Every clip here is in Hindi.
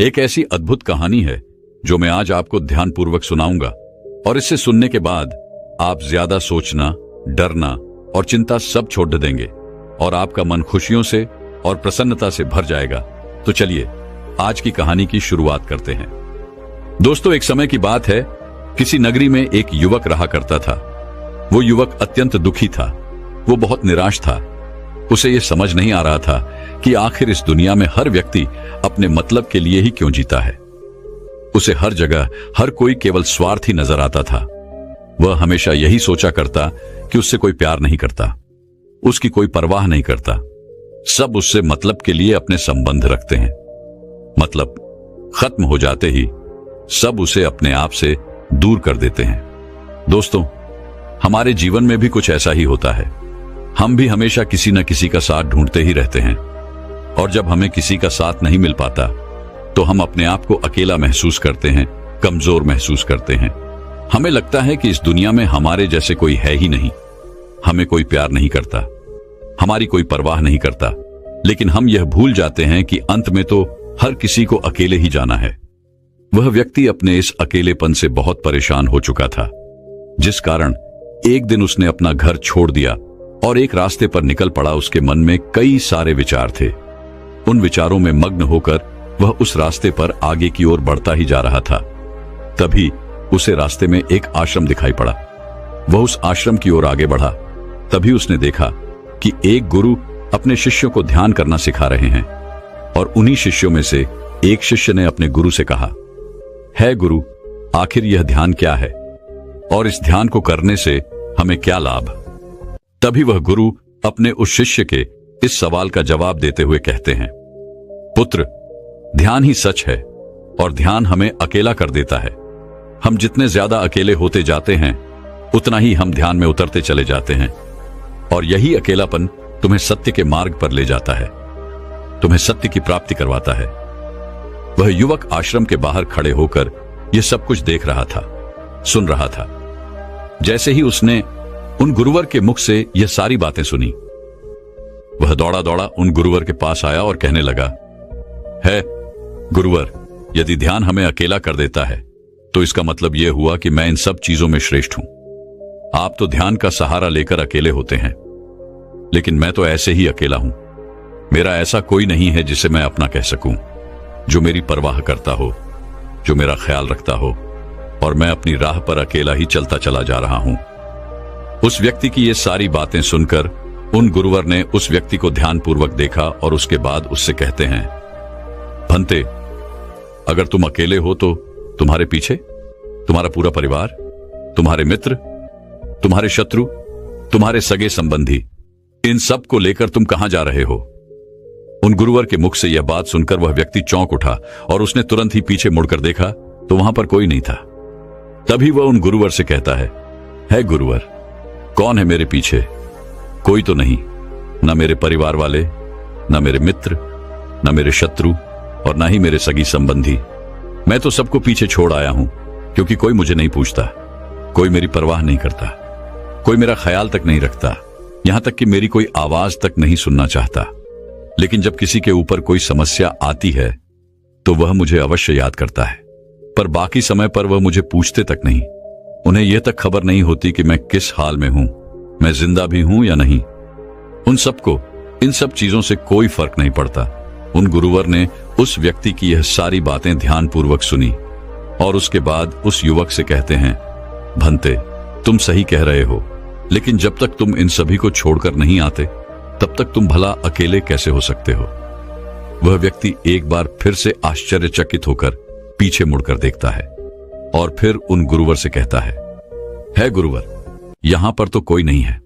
एक ऐसी अद्भुत कहानी है जो मैं आज आपको ध्यानपूर्वक सुनाऊंगा, और इससे सुनने के बाद आप ज्यादा सोचना, डरना और चिंता सब छोड़ देंगे और आपका मन खुशियों से और प्रसन्नता से भर जाएगा। तो चलिए आज की कहानी की शुरुआत करते हैं। दोस्तों, एक समय की बात है, किसी नगरी में एक युवक रहा करता था। वो युवक अत्यंत दुखी था, वो बहुत निराश था। उसे ये समझ नहीं आ रहा था कि आखिर इस दुनिया में हर व्यक्ति अपने मतलब के लिए ही क्यों जीता है। उसे हर जगह हर कोई केवल स्वार्थी नजर आता था। वह हमेशा यही सोचा करता कि उससे कोई प्यार नहीं करता, उसकी कोई परवाह नहीं करता। सब उससे मतलब के लिए अपने संबंध रखते हैं। मतलब खत्म हो जाते ही सब उसे अपने आप से दूर कर देते हैं। दोस्तों, हमारे जीवन में भी कुछ ऐसा ही होता है। हम भी हमेशा किसी न किसी का साथ ढूंढते ही रहते हैं, और जब हमें किसी का साथ नहीं मिल पाता तो हम अपने आप को अकेला महसूस करते हैं, कमजोर महसूस करते हैं। हमें लगता है कि इस दुनिया में हमारे जैसे कोई है ही नहीं। हमें कोई प्यार नहीं करता, हमारी कोई परवाह नहीं करता। लेकिन हम यह भूल जाते हैं कि अंत में तो हर किसी को अकेले ही जाना है। वह व्यक्ति अपने इस अकेलेपन से बहुत परेशान हो चुका था, जिस कारण एक दिन उसने अपना घर छोड़ दिया और एक रास्ते पर निकल पड़ा। उसके मन में कई सारे विचार थे। उन विचारों में मग्न होकर वह उस रास्ते पर आगे की ओर बढ़ता ही जा रहा था। तभी उसे रास्ते में एक आश्रम दिखाई पड़ा। वह उस आश्रम की ओर आगे बढ़ा। तभी उसने देखा कि एक गुरु अपने शिष्यों को ध्यान करना सिखा रहे हैं, और उन्हीं शिष्यों में से एक शिष्य ने अपने गुरु से कहा, है गुरु, आखिर यह ध्यान क्या है और इस ध्यान को करने से हमें क्या लाभ? तभी वह गुरु अपने उस शिष्य के इस सवाल का जवाब देते हुए कहते हैं, पुत्र, ध्यान ही सच है और ध्यान हमें अकेला कर देता है। हम जितने ज्यादा अकेले होते जाते हैं उतना ही हम ध्यान में उतरते चले जाते हैं, और यही अकेलापन तुम्हें सत्य के मार्ग पर ले जाता है, तुम्हें सत्य की प्राप्ति करवाता है। वह युवक आश्रम के बाहर खड़े होकर यह सब कुछ देख रहा था, सुन रहा था। जैसे ही उसने उन गुरुवर के मुख से यह सारी बातें सुनी, वह दौड़ा दौड़ा उन गुरुवर के पास आया और कहने लगा, है गुरुवर, यदि ध्यान हमें अकेला कर देता है तो इसका मतलब यह हुआ कि मैं इन सब चीजों में श्रेष्ठ हूं। आप तो ध्यान का सहारा लेकर अकेले होते हैं, लेकिन मैं तो ऐसे ही अकेला हूं। मेरा ऐसा कोई नहीं है जिसे मैं अपना कह सकूं, जो मेरी परवाह करता हो, जो मेरा ख्याल रखता हो, और मैं अपनी राह पर अकेला ही चलता चला जा रहा हूं। उस व्यक्ति की ये सारी बातें सुनकर उन गुरुवर ने उस व्यक्ति को ध्यानपूर्वक देखा और उसके बाद उससे कहते हैं, भंते, अगर तुम अकेले हो तो तुम्हारे पीछे तुम्हारा पूरा परिवार, तुम्हारे मित्र, तुम्हारे शत्रु, तुम्हारे सगे संबंधी, इन सब को लेकर तुम कहां जा रहे हो? उन गुरुवर के मुख से यह बात सुनकर वह व्यक्ति चौंक उठा और उसने तुरंत ही पीछे मुड़कर देखा तो वहां पर कोई नहीं था। तभी वह उन गुरुवर से कहता है गुरुवर, कौन है मेरे पीछे? कोई तो नहीं, न मेरे परिवार वाले, न मेरे मित्र, न मेरे शत्रु, और न ही मेरे सगी संबंधी। मैं तो सबको पीछे छोड़ आया हूं, क्योंकि कोई मुझे नहीं पूछता, कोई मेरी परवाह नहीं करता, कोई मेरा ख्याल तक नहीं रखता, यहां तक कि मेरी कोई आवाज तक नहीं सुनना चाहता। लेकिन जब किसी के ऊपर कोई समस्या आती है तो वह मुझे अवश्य याद करता है, पर बाकी समय पर वह मुझे पूछते तक नहीं। उन्हें यह तक खबर नहीं होती कि मैं किस हाल में हूं, मैं जिंदा भी हूं या नहीं। उन सबको इन सब चीजों से कोई फर्क नहीं पड़ता। उन गुरुवर ने उस व्यक्ति की यह सारी बातें ध्यानपूर्वक सुनी और उसके बाद उस युवक से कहते हैं, भंते, तुम सही कह रहे हो, लेकिन जब तक तुम इन सभी को छोड़कर नहीं आते तब तक तुम भला अकेले कैसे हो सकते हो? वह व्यक्ति एक बार फिर से आश्चर्यचकित होकर पीछे मुड़कर देखता है और फिर उन गुरुवर से कहता है गुरुवर, यहां पर तो कोई नहीं है,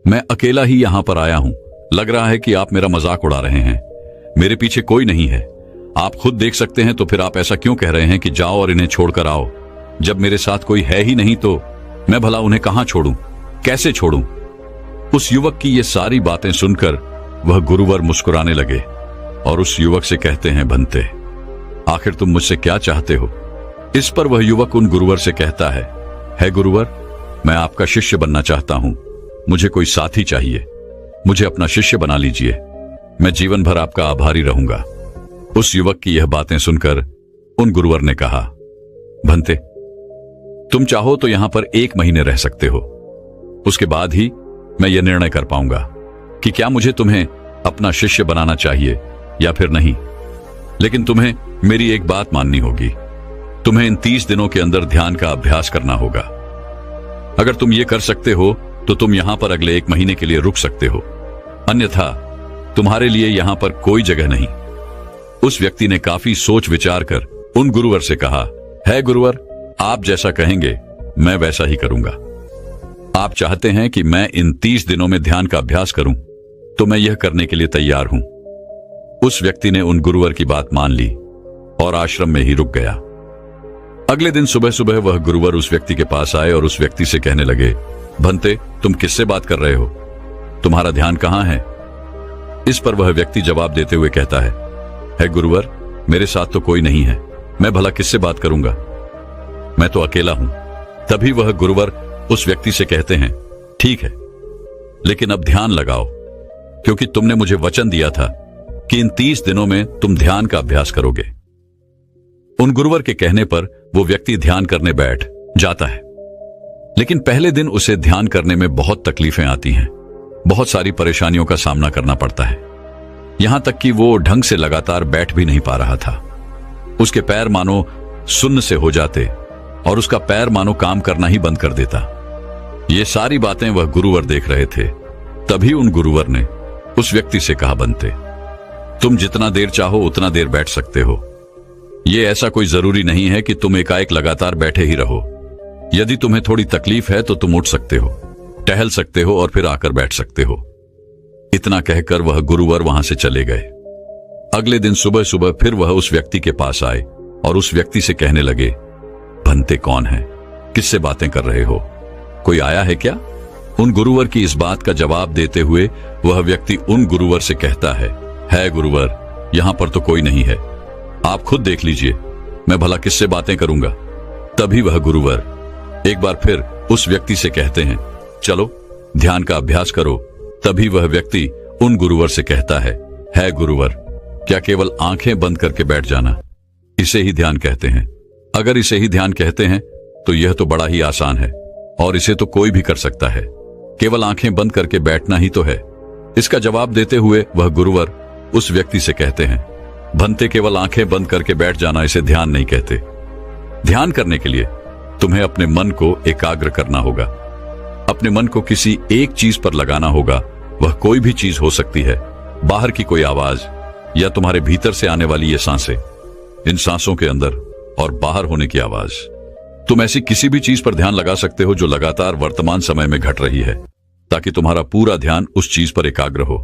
मैं अकेला ही यहां पर आया हूं। लग रहा है कि आप मेरा मजाक उड़ा रहे हैं। मेरे पीछे कोई नहीं है, आप खुद देख सकते हैं, तो फिर आप ऐसा क्यों कह रहे हैं कि जाओ और इन्हें छोड़कर आओ? जब मेरे साथ कोई है ही नहीं तो मैं भला उन्हें कहां छोड़ूं, कैसे छोड़ूं? उस युवक की ये सारी बातें सुनकर वह गुरुवर मुस्कुराने लगे और उस युवक से कहते हैं, भंते, आखिर तुम मुझसे क्या चाहते हो? इस पर वह युवक उन गुरुवर से कहता है गुरुवर, मैं आपका शिष्य बनना चाहता हूं, मुझे कोई साथी चाहिए, मुझे अपना शिष्य बना लीजिए, मैं जीवन भर आपका आभारी रहूंगा। उस युवक की यह बातें सुनकर उन गुरुवर ने कहा, भंते, तुम चाहो तो यहां पर 1 महीने रह सकते हो। उसके बाद ही मैं यह निर्णय कर पाऊंगा कि क्या मुझे तुम्हें अपना शिष्य बनाना चाहिए या फिर नहीं। लेकिन तुम्हें मेरी एक बात माननी होगी। तुम्हें इन 30 दिनों के अंदर ध्यान का अभ्यास करना होगा। अगर तुम ये कर सकते हो तो तुम यहां पर अगले 1 महीने के लिए रुक सकते हो, अन्यथा तुम्हारे लिए यहां पर कोई जगह नहीं। उस व्यक्ति ने काफी सोच विचार कर उन गुरुवर से कहा, है गुरुवर, आप जैसा कहेंगे मैं वैसा ही करूंगा। आप चाहते हैं कि मैं इन 30 दिनों में ध्यान का अभ्यास करूं, तो मैं यह करने के लिए तैयार हूं। उस व्यक्ति ने उन गुरुवर की बात मान ली और आश्रम में ही रुक गया। अगले दिन सुबह सुबह वह गुरुवर उस व्यक्ति के पास आए और उस व्यक्ति से कहने लगे, भंते, तुम किससे बात कर रहे हो? तुम्हारा ध्यान कहां है? इस पर वह व्यक्ति जवाब देते हुए कहता है गुरुवर, मेरे साथ तो कोई नहीं है, मैं भला किससे बात करूंगा, मैं तो अकेला हूं। तभी वह गुरुवर उस व्यक्ति से कहते हैं, ठीक है, लेकिन अब ध्यान लगाओ, क्योंकि तुमने मुझे वचन दिया था कि इन 30 दिनों में तुम ध्यान का अभ्यास करोगे। उन गुरुवर के कहने पर वो व्यक्ति ध्यान करने बैठ जाता है। लेकिन पहले दिन उसे ध्यान करने में बहुत तकलीफें आती हैं, बहुत सारी परेशानियों का सामना करना पड़ता है। यहां तक कि वो ढंग से लगातार बैठ भी नहीं पा रहा था। उसके पैर मानो सुन्न से हो जाते और उसका पैर मानो काम करना ही बंद कर देता। ये सारी बातें वह गुरुवर देख रहे थे। तभी उन गुरुवर ने उस व्यक्ति से कहा, बनते, तुम जितना देर चाहो उतना देर बैठ सकते हो। ये ऐसा कोई जरूरी नहीं है कि तुम एकाएक लगातार बैठे ही रहो। यदि तुम्हें थोड़ी तकलीफ है तो तुम उठ सकते हो, टहल सकते हो और फिर आकर बैठ सकते हो। इतना कहकर वह गुरुवर वहां से चले गए। अगले दिन सुबह सुबह फिर वह उस व्यक्ति के पास आए और उस व्यक्ति से कहने लगे, भंते कौन है? किससे बातें कर रहे हो? कोई आया है क्या? उन गुरुवर की इस बात का जवाब देते हुए वह व्यक्ति उन गुरुवर से कहता है गुरुवर, यहां पर तो कोई नहीं है, आप खुद देख लीजिए, मैं भला किससे बातें करूंगा। तभी वह गुरुवर एक बार फिर उस व्यक्ति से कहते हैं, चलो ध्यान का अभ्यास करो। तभी वह व्यक्ति उन गुरुवर से कहता है गुरुवर, क्या केवल आंखें बंद करके बैठ जाना, इसे ही ध्यान कहते हैं? अगर इसे ही ध्यान कहते हैं तो यह तो बड़ा ही आसान है और इसे तो कोई भी कर सकता है। केवल आंखें बंद करके बैठना ही तो है। इसका जवाब देते हुए वह गुरुवर उस व्यक्ति से कहते हैं, भंते, केवल आंखें बंद करके बैठ जाना इसे ध्यान नहीं कहते। ध्यान करने के लिए तुम्हें अपने मन को एकाग्र करना होगा। अपने मन को किसी एक चीज पर लगाना होगा। वह कोई भी चीज हो सकती है, बाहर की कोई आवाज या तुम्हारे भीतर से आने वाली ये सांसें, इन सांसों के अंदर और बाहर होने की आवाज। तुम ऐसी किसी भी चीज पर ध्यान लगा सकते हो जो लगातार वर्तमान समय में घट रही है, ताकि तुम्हारा पूरा ध्यान उस चीज पर एकाग्र हो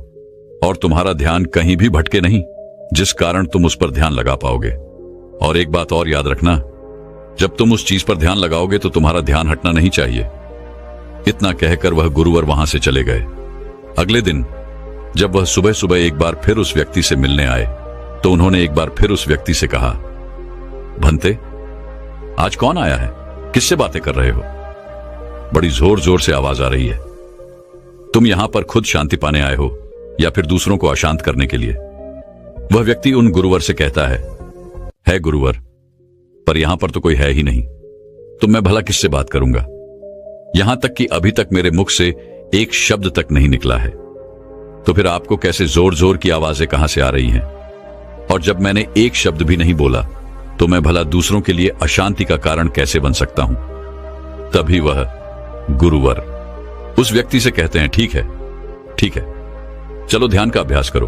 और तुम्हारा ध्यान कहीं भी भटके नहीं, जिस कारण तुम उस पर ध्यान लगा पाओगे। और एक बात और याद रखना, जब तुम उस चीज पर ध्यान लगाओगे तो तुम्हारा ध्यान हटना नहीं चाहिए। इतना कहकर वह गुरुवर वहां से चले गए। अगले दिन जब वह सुबह सुबह एक बार फिर उस व्यक्ति से मिलने आए तो उन्होंने एक बार फिर उस व्यक्ति से कहा, भंते, आज कौन आया है? किससे बातें कर रहे हो? बड़ी जोर जोर से आवाज आ रही है। तुम यहां पर खुद शांति पाने आए हो या फिर दूसरों को अशांत करने के लिए? वह व्यक्ति उन गुरुवर से कहता है गुरुवर, पर यहां पर तो कोई है ही नहीं, तो मैं भला किससे बात करूंगा? यहां तक कि अभी तक मेरे मुख से एक शब्द तक नहीं निकला है, तो फिर आपको कैसे जोर जोर की आवाजें कहां से आ रही हैं? और जब मैंने एक शब्द भी नहीं बोला तो मैं भला दूसरों के लिए अशांति का कारण कैसे बन सकता हूं? तभी वह गुरुवर उस व्यक्ति से कहते हैं, ठीक है, चलो ध्यान का अभ्यास करो।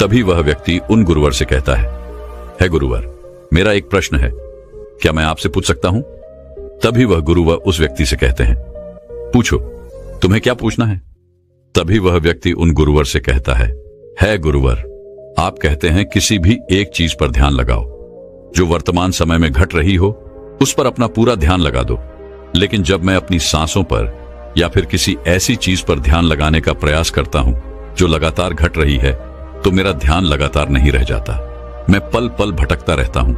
तभी वह व्यक्ति उन गुरुवर से कहता है गुरुवर, मेरा एक प्रश्न है, क्या मैं आपसे पूछ सकता हूं? तभी वह गुरुवर उस व्यक्ति से कहते हैं, पूछो, तुम्हें क्या पूछना है? तभी वह व्यक्ति उन गुरुवर से कहता है गुरुवर, आप कहते हैं किसी भी एक चीज पर ध्यान लगाओ जो वर्तमान समय में घट रही हो, उस पर अपना पूरा ध्यान लगा दो। लेकिन जब मैं अपनी सांसों पर या फिर किसी ऐसी चीज पर ध्यान लगाने का प्रयास करता हूं जो लगातार घट रही है, तो मेरा ध्यान लगातार नहीं रह जाता। मैं पल पल भटकता रहता हूं।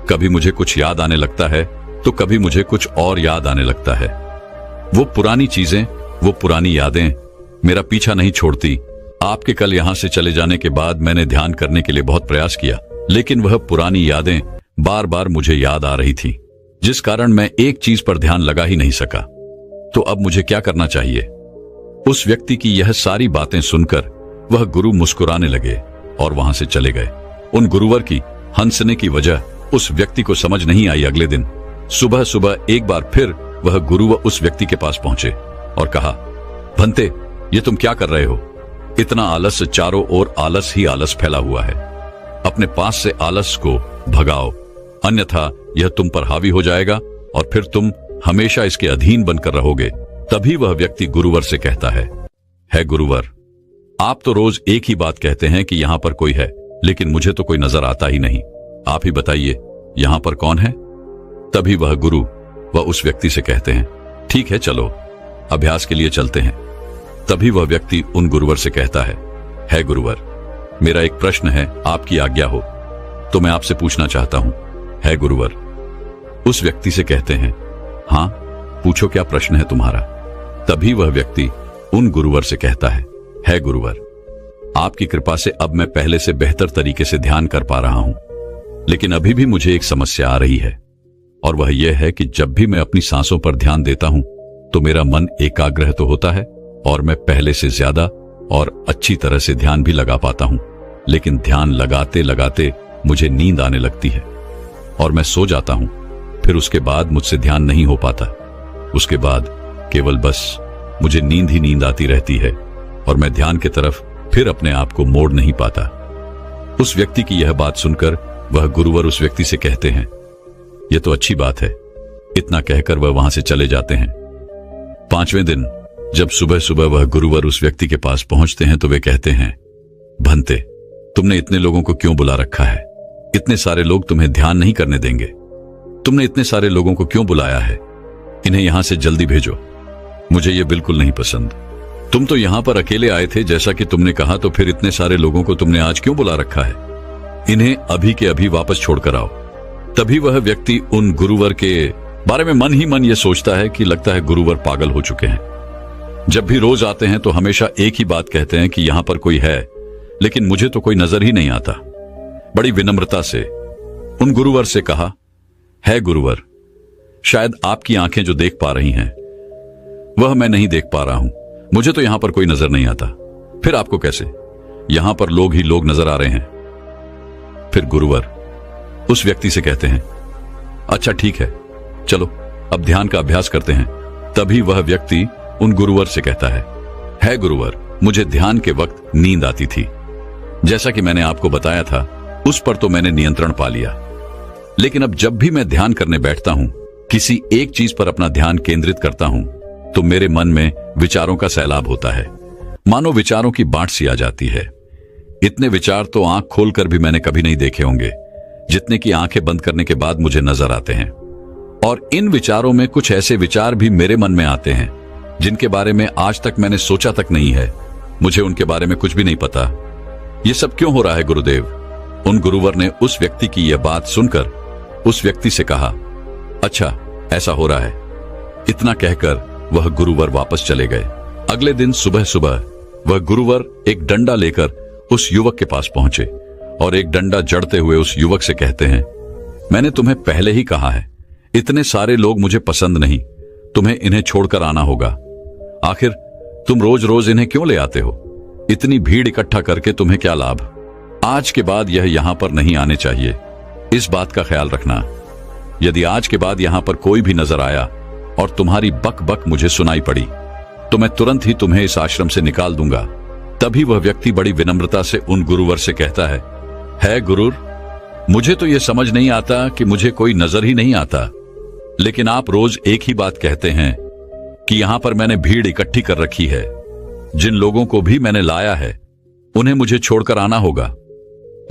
कभी मुझे कुछ याद आने लगता है तो कभी मुझे कुछ और याद आने लगता है। वो पुरानी चीजें, वो पुरानी यादें मेरा पीछा नहीं छोड़ती। आपके कल यहां से चले जाने के बाद मैंने ध्यान करने के लिए बहुत प्रयास किया, लेकिन वह पुरानी यादें बार बार मुझे याद आ रही थी, जिस कारण मैं एक चीज पर ध्यान लगा ही नहीं सका। तो अब मुझे क्या करना चाहिए? उस व्यक्ति की यह सारी बातें सुनकर वह गुरु मुस्कुराने लगे और वहां से चले गए। उन गुरुवर की हंसने की वजह उस व्यक्ति को समझ नहीं आई। अगले दिन सुबह सुबह एक बार फिर वह गुरु उस व्यक्ति के पास पहुंचे और कहा, भंते, ये तुम क्या कर रहे हो? इतना आलस, चारों ओर आलस ही आलस फैला हुआ है। अपने पास से आलस को भगाओ, अन्यथा यह तुम पर हावी हो जाएगा और फिर तुम हमेशा इसके अधीन बनकर रहोगे। तभी वह व्यक्ति गुरुवर से कहता है गुरुवर, आप तो रोज एक ही बात कहते हैं कि यहां पर कोई है, लेकिन मुझे तो कोई नजर आता ही नहीं। आप ही बताइए, यहां पर कौन है? तभी वह गुरु वह उस व्यक्ति से कहते हैं, ठीक है, चलो अभ्यास के लिए चलते हैं। तभी वह व्यक्ति उन गुरुवर से कहता है गुरुवर, मेरा एक प्रश्न है, आपकी आज्ञा हो तो मैं आपसे पूछना चाहता हूं। है गुरुवर। उस व्यक्ति से कहते हैं, हां पूछो, क्या प्रश्न है तुम्हारा? तभी वह व्यक्ति उन गुरुवर से कहता है गुरुवर, आपकी कृपा से अब मैं पहले से बेहतर तरीके से ध्यान कर पा रहा हूं, लेकिन अभी भी मुझे एक समस्या आ रही है, और वह यह है कि जब भी मैं अपनी सांसों पर ध्यान देता हूं तो मेरा मन एकाग्र तो होता है और मैं पहले से ज्यादा और अच्छी तरह से ध्यान भी लगा पाता हूं, लेकिन ध्यान लगाते लगाते मुझे नींद आने लगती है और मैं सो जाता हूं। फिर उसके बाद मुझसे ध्यान नहीं हो पाता। उसके बाद केवल बस मुझे नींद ही नींद आती रहती है और मैं ध्यान की तरफ फिर अपने आप को मोड़ नहीं पाता। उस व्यक्ति की यह बात सुनकर वह गुरुवर उस व्यक्ति से कहते हैं, यह तो अच्छी बात है। इतना कहकर वह वहां से चले जाते हैं। 5वें दिन जब सुबह सुबह वह गुरुवर उस व्यक्ति के पास पहुंचते हैं तो वे कहते हैं, भंते, तुमने इतने लोगों को क्यों बुला रखा है? इतने सारे लोग तुम्हें ध्यान नहीं करने देंगे। तुमने इतने सारे लोगों को क्यों बुलाया है? इन्हें यहां से जल्दी भेजो। मुझे ये बिल्कुल नहीं पसंद। तुम तो यहां पर अकेले आए थे जैसा कि तुमने कहा, तो फिर इतने सारे लोगों को तुमने आज क्यों बुला रखा है? इन्हें अभी के अभी वापस छोड़कर आओ। तभी वह व्यक्ति उन गुरुवर के बारे में मन ही मन ये सोचता है कि लगता है गुरुवर पागल हो चुके हैं। जब भी रोज आते हैं तो हमेशा एक ही बात कहते हैं कि यहां पर कोई है, लेकिन मुझे तो कोई नजर ही नहीं आता। बड़ी विनम्रता से उन गुरुवर से कहा, है गुरुवर, शायद आपकी आंखें जो देख पा रही हैं वह मैं नहीं देख पा रहा हूं। मुझे तो यहां पर कोई नजर नहीं आता। फिर आपको कैसे? यहां पर लोग ही लोग नजर आ रहे हैं। फिर गुरुवर उस व्यक्ति से कहते हैं, अच्छा ठीक है, चलो अब ध्यान का अभ्यास करते हैं। तभी वह व्यक्ति उन गुरुवर से कहता है गुरुवर, मुझे ध्यान के वक्त नींद आती थी। जैसा कि मैंने आपको बताया था, उस पर तो मैंने नियंत्रण पा लिया, लेकिन अब जब भी मैं ध्यान करने बैठता हूं, किसी एक चीज पर अपना ध्यान केंद्रित करता हूं, तो मेरे मन में विचारों का सैलाब होता है। मानो विचारों की बाढ़ सी आ जाती है। इतने विचार तो आंख खोलकर भी मैंने कभी नहीं देखे होंगे, जितने की आंखें बंद करने के बाद मुझे नजर आते हैं। और इन विचारों में कुछ ऐसे विचार भी मेरे मन में आते हैं जिनके बारे में आज तक मैंने सोचा तक नहीं है। मुझे उनके बारे में कुछ भी नहीं पता। ये सब क्यों हो रहा है गुरुदेव? उन गुरुवर ने उस व्यक्ति की यह बात सुनकर उस व्यक्ति से कहा, अच्छा ऐसा हो रहा है। इतना कहकर वह गुरुवर वापस चले गए। अगले दिन सुबह सुबह वह गुरुवर एक डंडा लेकर उस युवक के पास पहुंचे और एक डंडा जड़ते हुए उस युवक से कहते हैं, मैंने तुम्हें पहले ही कहा है, इतने सारे लोग मुझे पसंद नहीं, तुम्हें इन्हें छोड़कर आना होगा। आखिर तुम रोज रोज इन्हें क्यों ले आते हो? इतनी भीड़ इकट्ठा करके तुम्हें क्या लाभ? आज के बाद यह यहां पर नहीं आने चाहिए। इस बात का ख्याल रखना। यदि आज के बाद यहां पर कोई भी नजर आया और तुम्हारी बक बक मुझे सुनाई पड़ी, तो मैं तुरंत ही तुम्हें इस आश्रम से निकाल दूंगा। तभी वह व्यक्ति बड़ी विनम्रता से उन गुरुवर से कहता है गुरुर, मुझे तो यह समझ नहीं आता कि मुझे कोई नजर ही नहीं आता, लेकिन आप रोज एक ही बात कहते हैं कि यहां पर मैंने भीड़ इकट्ठी कर रखी है। जिन लोगों को भी मैंने लाया है उन्हें मुझे छोड़कर आना होगा,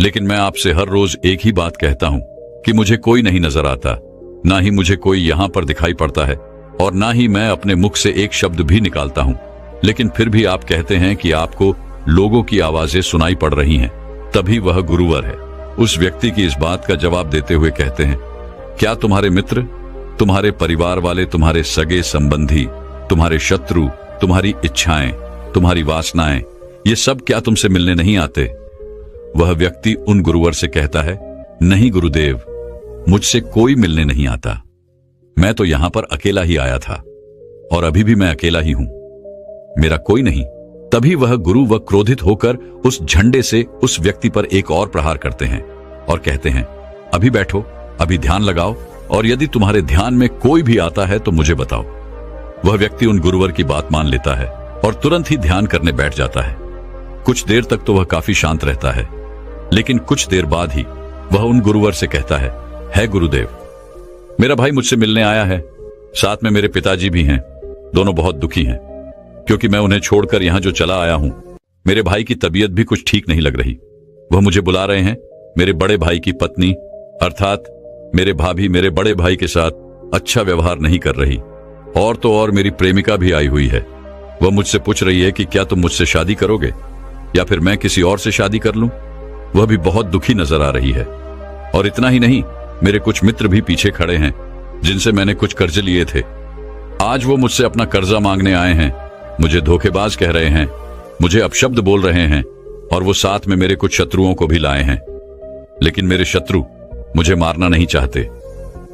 लेकिन मैं आपसे हर रोज एक ही बात कहता हूं कि मुझे कोई नहीं नजर आता, ना ही मुझे कोई यहां पर दिखाई पड़ता है और ना ही मैं अपने मुख से एक शब्द भी निकालता हूं, लेकिन फिर भी आप कहते हैं कि आपको लोगों की आवाजें सुनाई पड़ रही हैं। तभी वह गुरुवर है उस व्यक्ति की इस बात का जवाब देते हुए कहते हैं, क्या तुम्हारे मित्र, तुम्हारे परिवार वाले, तुम्हारे सगे संबंधी, तुम्हारे शत्रु, तुम्हारी इच्छाएं, तुम्हारी वासनाएं, ये सब क्या तुमसे मिलने नहीं आते? वह व्यक्ति उन गुरुवर से कहता है, नहीं गुरुदेव, मुझसे कोई मिलने नहीं आता। मैं तो यहां पर अकेला ही आया था और अभी भी मैं अकेला ही हूं, मेरा कोई नहीं। तभी वह गुरु व क्रोधित होकर उस झंडे से उस व्यक्ति पर एक और प्रहार करते हैं और कहते हैं, अभी बैठो, अभी ध्यान लगाओ, और यदि तुम्हारे ध्यान में कोई भी आता है तो मुझे बताओ। वह व्यक्ति उन गुरुवर की बात मान लेता है और तुरंत ही ध्यान करने बैठ जाता है। कुछ देर तक तो वह काफी शांत रहता है, लेकिन कुछ देर बाद ही वह उन गुरुवर से कहता है गुरुदेव, मेरा भाई मुझसे मिलने आया है, साथ में मेरे पिताजी भी हैं। दोनों बहुत दुखी हैं क्योंकि मैं उन्हें छोड़कर यहां जो चला आया हूं। मेरे भाई की तबीयत भी कुछ ठीक नहीं लग रही। वह मुझे बुला रहे हैं। मेरे बड़े भाई की पत्नी अर्थात मेरे भाभी मेरे बड़े भाई के साथ अच्छा व्यवहार नहीं कर रही, और तो और मेरी प्रेमिका भी आई हुई है। वह मुझसे पूछ रही है कि क्या तुम मुझसे शादी करोगे या फिर मैं किसी और से शादी कर लूं। वह भी बहुत दुखी नजर आ रही है। और इतना ही नहीं, मेरे कुछ मित्र भी पीछे खड़े हैं जिनसे मैंने कुछ कर्जे लिए थे। आज वो मुझसे अपना कर्जा मांगने आए हैं, मुझे धोखेबाज कह रहे हैं, मुझे अपशब्द बोल रहे हैं, और वो साथ में मेरे कुछ शत्रुओं को भी लाए हैं। लेकिन मेरे शत्रु मुझे मारना नहीं चाहते।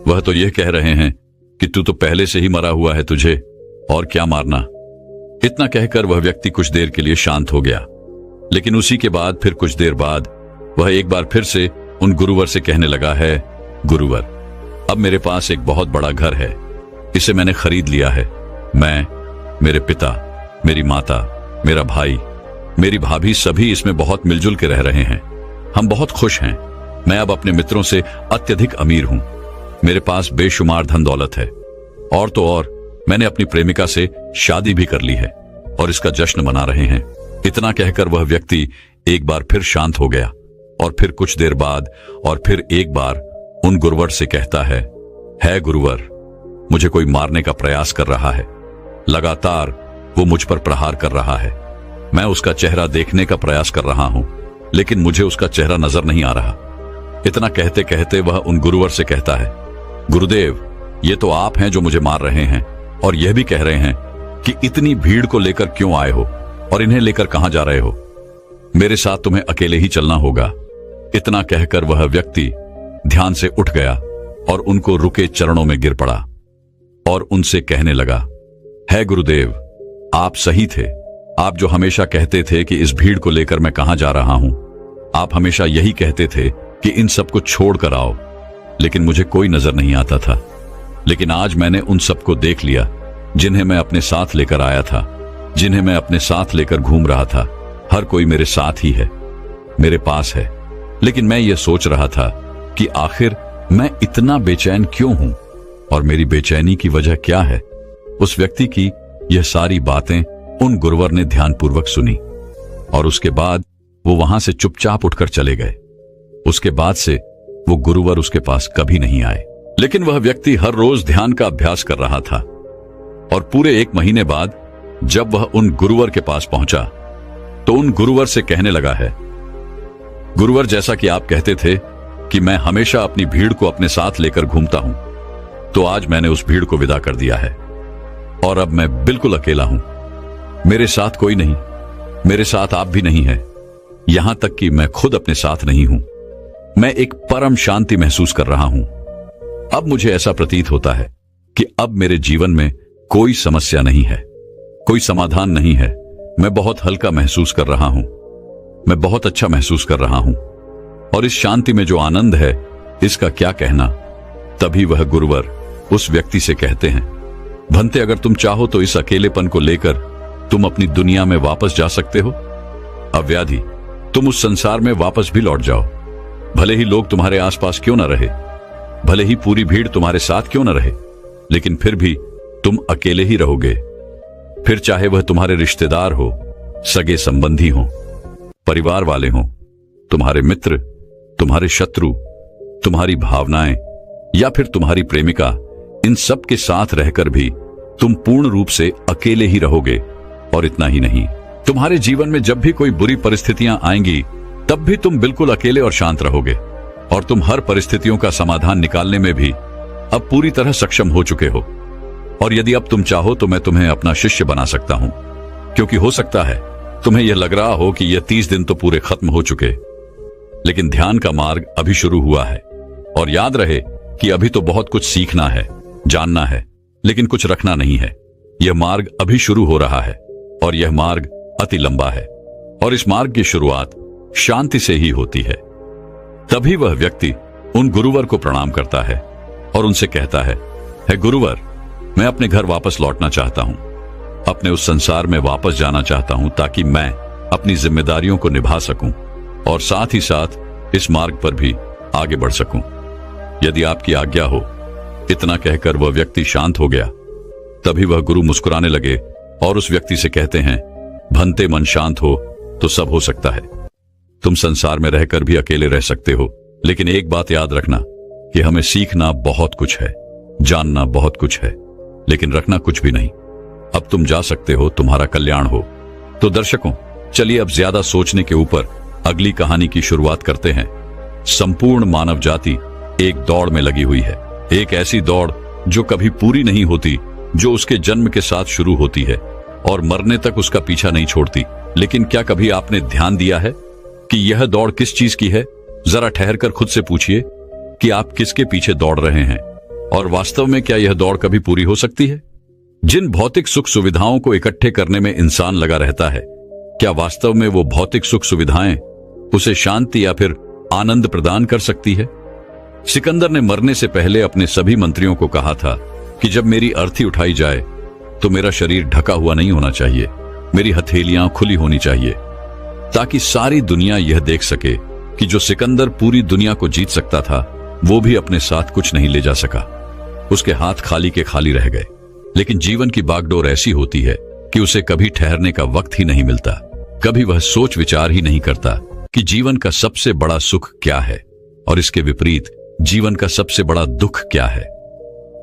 वह तो यह कह रहे हैं कि तू तो पहले से ही मरा हुआ है, तुझे और क्या मारना। इतना कहकर वह व्यक्ति कुछ देर के लिए शांत हो गया, लेकिन उसी के बाद फिर कुछ देर बाद वह एक बार फिर से उन गुरुवर से कहने लगा है, गुरुवर, अब मेरे पास एक बहुत बड़ा घर है, इसे मैंने खरीद लिया है। मैं, मेरे पिता, मेरी माता, मेरा भाई, मेरी भाभी सभी इसमें बहुत मिलजुल के रह रहे हैं। हम बहुत खुश हैं। मैं अब अपने मित्रों से अत्यधिक अमीर हूं। मेरे पास बेशुमार धन दौलत है, और तो और मैंने अपनी प्रेमिका से शादी भी कर ली है और इसका जश्न मना रहे हैं। इतना कहकर वह व्यक्ति एक बार फिर शांत हो गया और फिर कुछ देर बाद और फिर एक बार उन गुरुवर से कहता है गुरुवर, मुझे कोई मारने का प्रयास कर रहा है। लगातार वो मुझ पर प्रहार कर रहा है। मैं उसका चेहरा देखने का प्रयास कर रहा हूं, लेकिन मुझे उसका चेहरा नजर नहीं आ रहा। इतना कहते कहते वह उन गुरुवर से कहता है, गुरुदेव, ये तो आप हैं जो मुझे मार रहे हैं और यह भी कह रहे हैं कि इतनी भीड़ को लेकर क्यों आए हो और इन्हें लेकर कहां जा रहे हो। मेरे साथ तुम्हें अकेले ही चलना होगा। इतना कहकर वह व्यक्ति ध्यान से उठ गया और उनको रुके चरणों में गिर पड़ा और उनसे कहने लगा, है गुरुदेव, आप सही थे। आप जो हमेशा कहते थे कि इस भीड़ को लेकर मैं कहां जा रहा हूं, आप हमेशा यही कहते थे कि इन सबको छोड़कर आओ, लेकिन मुझे कोई नजर नहीं आता था। लेकिन आज मैंने उन सबको देख लिया जिन्हें मैं अपने साथ लेकर आया था, जिन्हें मैं अपने साथ लेकर घूम रहा था। हर कोई मेरे साथ ही है, मेरे पास है। लेकिन मैं ये सोच रहा था कि आखिर मैं इतना बेचैन क्यों हूं और मेरी बेचैनी की वजह क्या है। उस व्यक्ति की यह सारी बातें उन गुरुवर ने ध्यानपूर्वक सुनी और उसके बाद वो वहां से चुपचाप उठकर चले गए। उसके बाद से वो गुरुवर उसके पास कभी नहीं आए। लेकिन वह व्यक्ति हर रोज ध्यान का अभ्यास कर रहा था और पूरे 1 महीने बाद जब वह उन गुरुवर के पास पहुंचा तो उन गुरुवर से कहने लगा है, गुरुवर, जैसा कि आप कहते थे कि मैं हमेशा अपनी भीड़ को अपने साथ लेकर घूमता हूं, तो आज मैंने उस भीड़ को विदा कर दिया है और अब मैं बिल्कुल अकेला हूं। मेरे साथ कोई नहीं, मेरे साथ आप भी नहीं है, यहां तक कि मैं खुद अपने साथ नहीं हूं। मैं एक परम शांति महसूस कर रहा हूं। अब मुझे ऐसा प्रतीत होता है कि अब मेरे जीवन में कोई समस्या नहीं है, कोई समाधान नहीं है। मैं बहुत हल्का महसूस कर रहा हूं, मैं बहुत अच्छा महसूस कर रहा हूं और इस शांति में जो आनंद है इसका क्या कहना। तभी वह गुरुवर उस व्यक्ति से कहते हैं, भंते, अगर तुम चाहो तो इस अकेलेपन को लेकर तुम अपनी दुनिया में वापस जा सकते हो। अव्याधि, तुम उस संसार में वापस भी लौट जाओ। भले ही लोग तुम्हारे आसपास क्यों न रहे, भले ही पूरी भीड़ तुम्हारे साथ क्यों न रहे, लेकिन फिर भी तुम अकेले ही रहोगे। फिर चाहे वह तुम्हारे रिश्तेदार हो, सगे संबंधी हो, परिवार वाले हो, तुम्हारे मित्र, तुम्हारे शत्रु, तुम्हारी भावनाएं या फिर तुम्हारी प्रेमिका, इन सब के साथ रहकर भी तुम पूर्ण रूप से अकेले ही रहोगे। और इतना ही नहीं, तुम्हारे जीवन में जब भी कोई बुरी परिस्थितियां आएंगी तब भी तुम बिल्कुल अकेले और शांत रहोगे और तुम हर परिस्थितियों का समाधान निकालने में भी अब पूरी तरह सक्षम हो चुके हो। और यदि अब तुम चाहो तो मैं तुम्हें अपना शिष्य बना सकता हूं, क्योंकि हो सकता है तुम्हें यह लग रहा हो कि यह 30 दिन तो पूरे खत्म हो चुके, लेकिन ध्यान का मार्ग अभी शुरू हुआ है। और याद रहे कि अभी तो बहुत कुछ सीखना है, जानना है, लेकिन कुछ रखना नहीं है। यह मार्ग अभी शुरू हो रहा है और यह मार्ग अति लंबा है और इस मार्ग की शुरुआत शांति से ही होती है। तभी वह व्यक्ति उन गुरुवर को प्रणाम करता है और उनसे कहता है, हे गुरुवर, मैं अपने घर वापस लौटना चाहता हूं, अपने उस संसार में वापस जाना चाहता हूं ताकि मैं अपनी जिम्मेदारियों को निभा सकूं और साथ ही साथ इस मार्ग पर भी आगे बढ़ सकूं। यदि आपकी आज्ञा हो। इतना कहकर वह व्यक्ति शांत हो गया। तभी वह गुरु मुस्कुराने लगे और उस व्यक्ति से कहते हैं, भंते मन शांत हो तो सब हो सकता है। तुम संसार में रहकर भी अकेले रह सकते हो, लेकिन एक बात याद रखना कि हमें सीखना बहुत कुछ है, जानना बहुत कुछ है, लेकिन रखना कुछ भी नहीं। अब तुम जा सकते हो, तुम्हारा कल्याण हो। तो दर्शकों, चलिए अब ज्यादा सोचने के ऊपर अगली कहानी की शुरुआत करते हैं। संपूर्ण मानव जाति एक दौड़ में लगी हुई है, एक ऐसी दौड़ जो कभी पूरी नहीं होती, जो उसके जन्म के साथ शुरू होती है और मरने तक उसका पीछा नहीं छोड़ती। लेकिन क्या कभी आपने ध्यान दिया है कि यह दौड़ किस चीज की है? जरा ठहरकर खुद से पूछिए कि आप किसके पीछे दौड़ रहे हैं और वास्तव में क्या यह दौड़ कभी पूरी हो सकती है? जिन भौतिक सुख सुविधाओं को इकट्ठे करने में इंसान लगा रहता है, क्या वास्तव में वो भौतिक सुख सुविधाएं उसे शांति या फिर आनंद प्रदान कर सकती है? सिकंदर ने मरने से पहले अपने सभी मंत्रियों को कहा था कि जब मेरी अर्थी उठाई जाए तो मेरा शरीर ढका हुआ नहीं होना चाहिए, मेरी हथेलियां खुली होनी चाहिए, ताकि सारी दुनिया यह देख सके कि जो सिकंदर पूरी दुनिया को जीत सकता था, वो भी अपने साथ कुछ नहीं ले जा सका। उसके हाथ खाली के खाली रह गए। लेकिन जीवन की बागडोर ऐसी होती है कि उसे कभी ठहरने का वक्त ही नहीं मिलता। कभी वह सोच विचार ही नहीं करता कि जीवन का सबसे बड़ा सुख क्या है और इसके विपरीत जीवन का सबसे बड़ा दुख क्या है।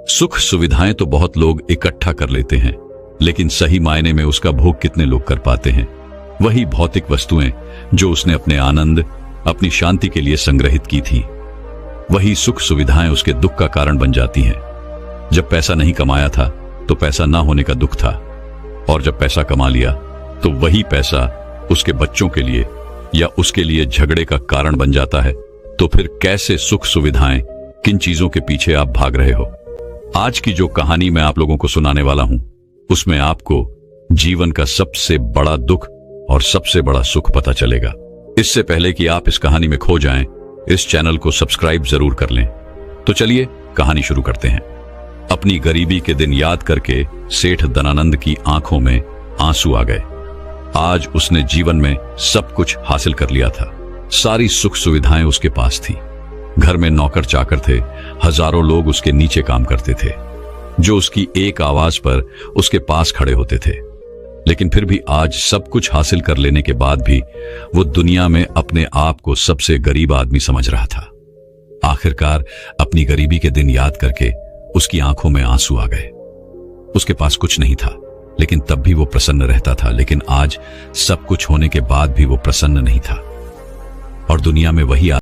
सुख सुविधाएं तो बहुत लोग इकट्ठा कर लेते हैं, लेकिन सही मायने में उसका भोग कितने लोग कर पाते हैं? वही भौतिक वस्तुएं जो उसने अपने आनंद, अपनी शांति के लिए संग्रहित की थी, वही सुख सुविधाएं उसके दुख का कारण बन जाती हैं। जब पैसा नहीं कमाया था तो पैसा ना होने का दुख था, और जब पैसा कमा लिया तो वही पैसा उसके बच्चों के लिए या उसके लिए झगड़े का कारण बन जाता है। तो फिर कैसे सुख सुविधाएं, किन चीजों के पीछे आप भाग रहे हो? आज की जो कहानी मैं आप लोगों को सुनाने वाला हूं, उसमें आपको जीवन का सबसे बड़ा दुख और सबसे बड़ा सुख पता चलेगा। इससे पहले कि आप इस कहानी में खो जाएं, इस चैनल को सब्सक्राइब जरूर कर लें। तो चलिए कहानी शुरू करते हैं। अपनी गरीबी के दिन याद करके सेठ दनानंद की आंखों में आंसू आ गए। आज उसने जीवन में सब कुछ हासिल कर लिया था। सारी सुख सुविधाएं उसके पास थी। घर में नौकर चाकर थे, हजारों लोग उसके नीचे काम करते थे, जो उसकी एक आवाज पर उसके पास खड़े होते थे। लेकिन फिर भी आज सब कुछ हासिल कर लेने के बाद भी वो दुनिया में अपने आप को सबसे गरीब आदमी समझ रहा था। आखिरकार अपनी गरीबी के दिन याद करके उसकी आंखों में आंसू आ गए। उसके पास कुछ नहीं था, लेकिन तब भी वो प्रसन्न रहता था। लेकिन आज सब कुछ होने के बाद भी वो प्रसन्न नहीं था और दुनिया में वही